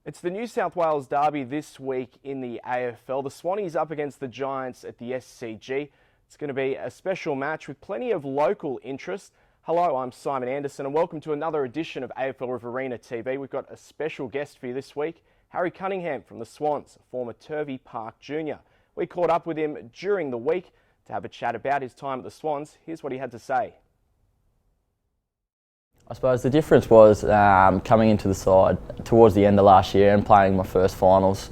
It's the New South Wales derby this week in the AFL. The Swannies up against the Giants at the SCG. It's going to be a special match with plenty of local interest. Hello, I'm Simon Anderson and welcome to another edition of AFL RIVERINA TV. We've got a special guest for you this week, Harry Cunningham from the Swans, a former Turvey Park junior. We caught up with him during the week to have a chat about his time at the Swans. Here's what he had to say. I suppose the difference was coming into the side towards the end of last year and playing my first finals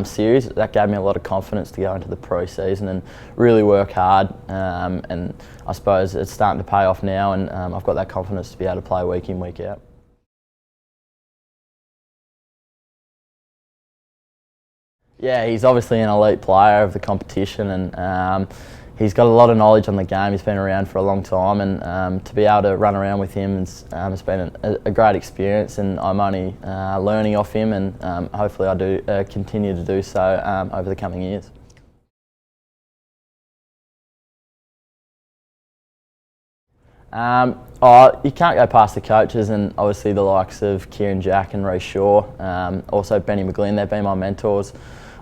series. That gave me a lot of confidence to go into the pre-season and really work hard, and I suppose it's starting to pay off now, and I've got that confidence to be able to play week in, week out. Yeah, he's obviously an elite player of the competition, and he's got a lot of knowledge on the game. He's been around for a long time, and to be able to run around with him has been a great experience, and I'm only learning off him, and hopefully I do continue to do so over the coming years. You can't go past the coaches, and obviously the likes of Kieran Jack and Ray Shaw, also Benny McGlynn. They've been my mentors,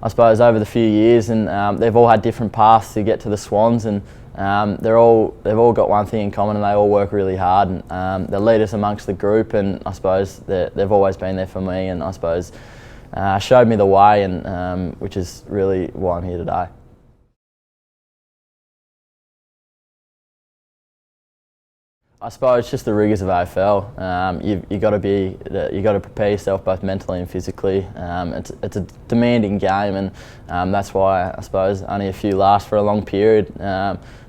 I suppose, over the few years, and they've all had different paths to get to the Swans, and they've all got one thing in common, and they all work really hard, and they're leaders amongst the group, and I suppose they've always been there for me, and I suppose showed me the way, and which is really why I'm here today. I suppose just the rigours of AFL. You got to prepare yourself both mentally and physically. It's a demanding game, and that's why I suppose only a few last for a long period.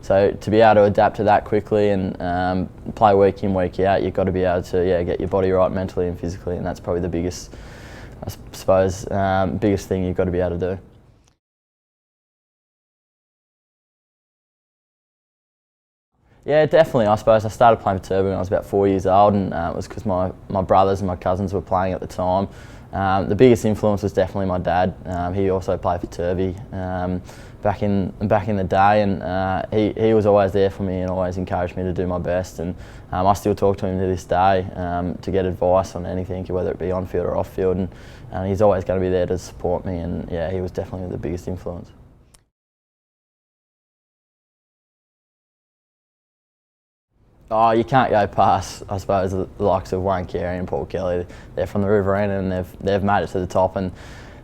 So to be able to adapt to that quickly and play week in, week out, you've got to be able to get your body right mentally and physically, and that's probably the biggest, I suppose, biggest thing you've got to be able to do. Yeah, definitely. I suppose I started playing for Turvey when I was about 4 years old, and it was because my brothers and my cousins were playing at the time. The biggest influence was definitely my dad. He also played for Turvey back in the day, and he was always there for me and always encouraged me to do my best. And I still talk to him to this day to get advice on anything, whether it be on field or off field, and he's always going to be there to support me. And yeah, he was definitely the biggest influence. Oh, you can't go past, I suppose, the likes of Wayne Carey and Paul Kelly. They're from the Riverina, and they've made it to the top, and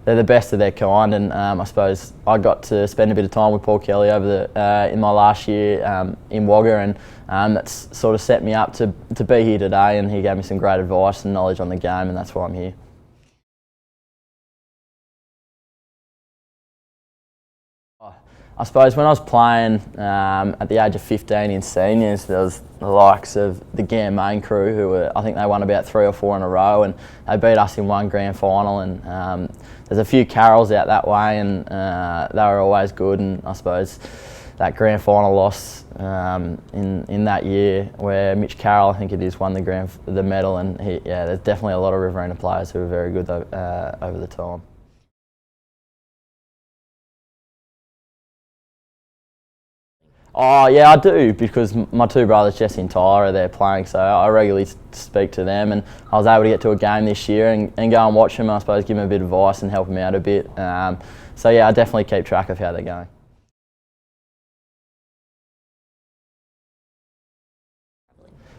they're the best of their kind. And I suppose I got to spend a bit of time with Paul Kelly over in my last year in Wagga, and that's sort of set me up to be here today. And he gave me some great advice and knowledge on the game, and that's why I'm here. I suppose when I was playing at the age of 15 in seniors, there was the likes of the Main crew, who I think they won about 3 or 4 in a row, and they beat us in one grand final. And there's a few Carrolls out that way, and they were always good. And I suppose that grand final loss in that year, where Mitch Carroll, I think it is, won the medal, and there's definitely a lot of Riverina players who were very good over the time. Oh yeah, I do, because my two brothers, Jesse and Tyler, are there playing, so I regularly speak to them, and I was able to get to a game this year and go and watch them, and I suppose give them a bit of advice and help them out a bit. So yeah, I definitely keep track of how they're going.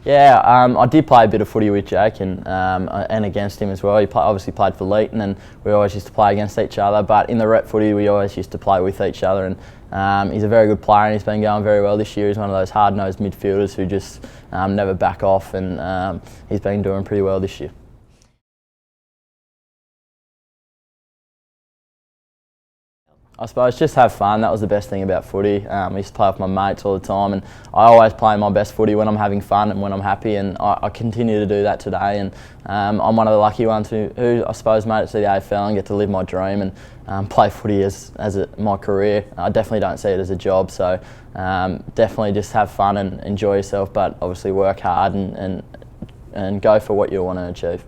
Yeah, I did play a bit of footy with Jake and against him as well. He obviously played for Leeton, and we always used to play against each other, but in the rep footy we always used to play with each other, and he's a very good player, and he's been going very well this year. He's one of those hard-nosed midfielders who just never back off, and he's been doing pretty well this year. I suppose just have fun. That was the best thing about footy. I used to play with my mates all the time, and I always play my best footy when I'm having fun and when I'm happy, and I continue to do that today. And I'm one of the lucky ones who I suppose made it to the AFL and get to live my dream and play footy as my career. I definitely don't see it as a job, so definitely just have fun and enjoy yourself, but obviously work hard and go for what you want to achieve.